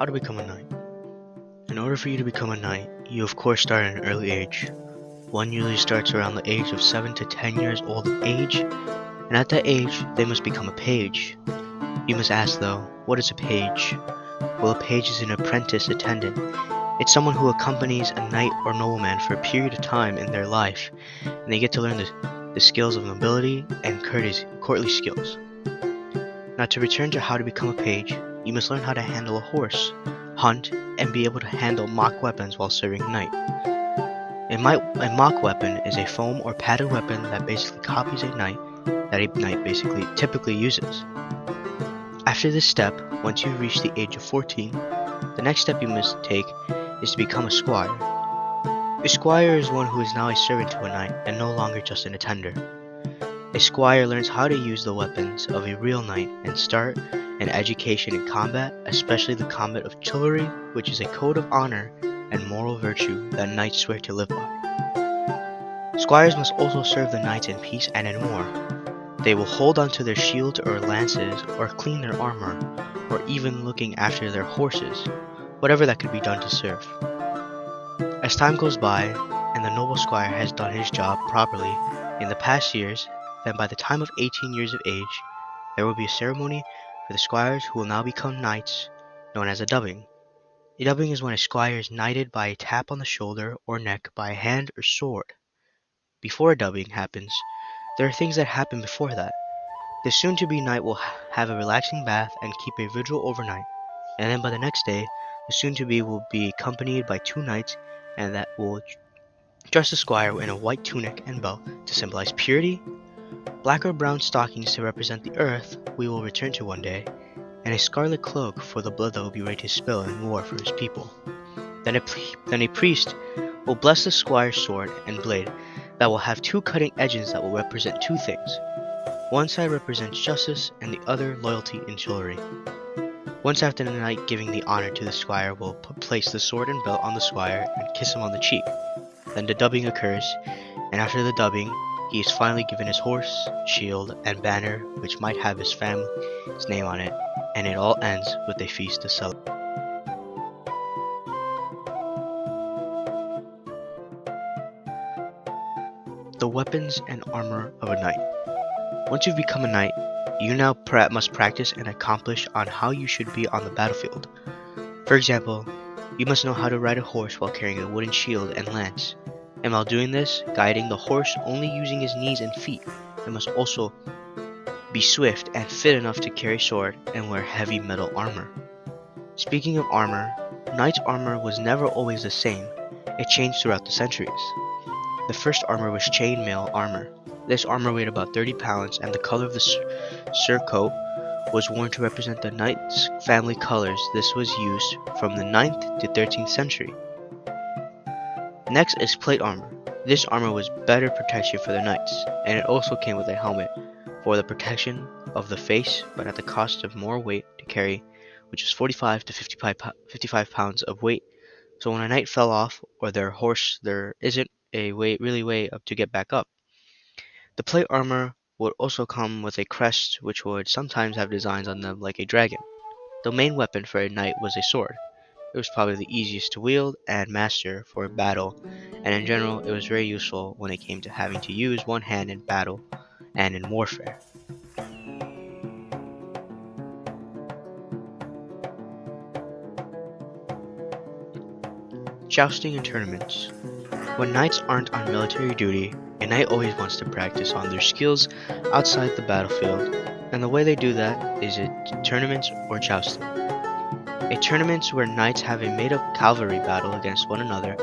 How to become a knight. In order for you to become a knight, you of course start at an early age. One usually starts around the age of 7 to 10 years old of age, and at that age, they must become a page. You must ask though, what is a page? Well, a page is an apprentice attendant. It's someone who accompanies a knight or nobleman for a period of time in their life, and they get to learn the skills of nobility and courtly skills. Now, to return to how to become a page, you must learn how to handle a horse, hunt, and be able to handle mock weapons while serving a knight. A mock weapon is a foam or padded weapon that basically copies a knight that a knight typically uses. After this step, once you've reached the age of 14, the next step you must take is to become a squire. A squire is one who is now a servant to a knight and no longer just an attender. A squire learns how to use the weapons of a real knight and start an education in combat, especially the combat of chivalry, which is a code of honor and moral virtue that knights swear to live by. Squires must also serve the knights in peace and in war. They will hold onto their shields or lances, or clean their armor, or even looking after their horses, whatever that could be done to serve. As time goes by, and the noble squire has done his job properly in the past years, then by the time of 18 years of age, there will be a ceremony for the squires who will now become knights, known as a dubbing. A dubbing is when a squire is knighted by a tap on the shoulder or neck by a hand or sword. Before a dubbing happens, there are things that happen before that. The soon-to-be knight will have a relaxing bath and keep a vigil overnight, and then by the next day, the soon-to-be will be accompanied by two knights, and that will dress the squire in a white tunic and belt to symbolize purity, black or brown stockings to represent the earth we will return to one day, and a scarlet cloak for the blood that will be ready to spill in war for his people. Then a priest will bless the squire's sword and blade that will have two cutting edges that will represent two things. One side represents justice and the other loyalty and chivalry. Once after the knight giving the honor to the squire will place the sword and belt on the squire and kiss him on the cheek. Then the dubbing occurs, and after the dubbing, he is finally given his horse, shield, and banner, which might have his family's name on it, and it all ends with a feast to celebrate. The weapons and armor of a knight. Once you've become a knight, you now must practice and accomplish on how you should be on the battlefield. For example, you must know how to ride a horse while carrying a wooden shield and lance, and while doing this, guiding the horse only using his knees and feet, and must also be swift and fit enough to carry a sword and wear heavy metal armor. Speaking of armor, knight's armor was never always the same. It changed throughout the centuries. The first armor was chainmail armor. This armor weighed about 30 pounds, and the color of the surcoat was worn to represent the knight's family colors. This was used from the 9th to 13th century. Next is plate armor. This armor was better protection for the knights, and it also came with a helmet for the protection of the face, but at the cost of more weight to carry, which was 45 to 55 pounds of weight. So when a knight fell off, or their horse, there isn't a way up to get back up. The plate armor would also come with a crest, which would sometimes have designs on them like a dragon. The main weapon for a knight was a sword. It was probably the easiest to wield and master for battle, and in general it was very useful when it came to having to use one hand in battle and in warfare. Jousting and tournaments. When knights aren't on military duty, a knight always wants to practice on their skills outside the battlefield, and the way they do that is at tournaments or jousting. A tournament is where knights have a made-up cavalry battle against one another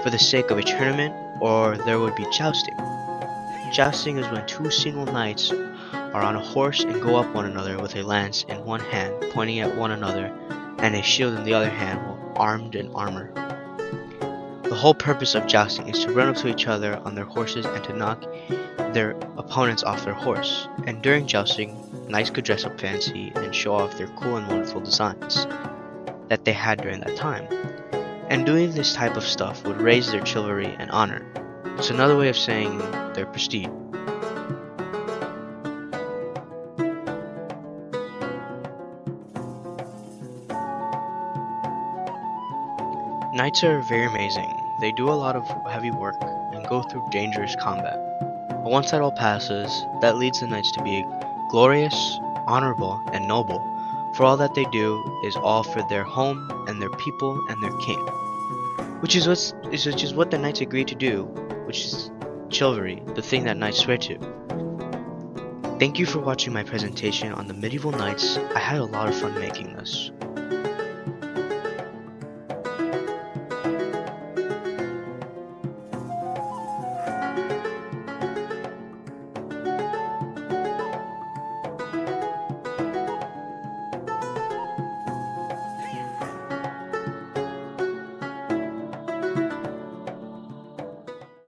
for the sake of a tournament, or there would be jousting. Jousting is when two single knights are on a horse and go up one another with a lance in one hand pointing at one another and a shield in the other hand while armed in armor. The whole purpose of jousting is to run up to each other on their horses and to knock their opponents off their horse. And during jousting, knights could dress up fancy and show off their cool and wonderful designs that they had during that time. And doing this type of stuff would raise their chivalry and honor. It's another way of saying their prestige. Knights are very amazing. They do a lot of heavy work and go through dangerous combat. But once that all passes, that leads the knights to be glorious, honorable, and noble, for all that they do is all for their home and their people and their king. Which is what the knights agreed to do, which is chivalry, the thing that knights swear to. Thank you for watching my presentation on the medieval knights. I had a lot of fun making this.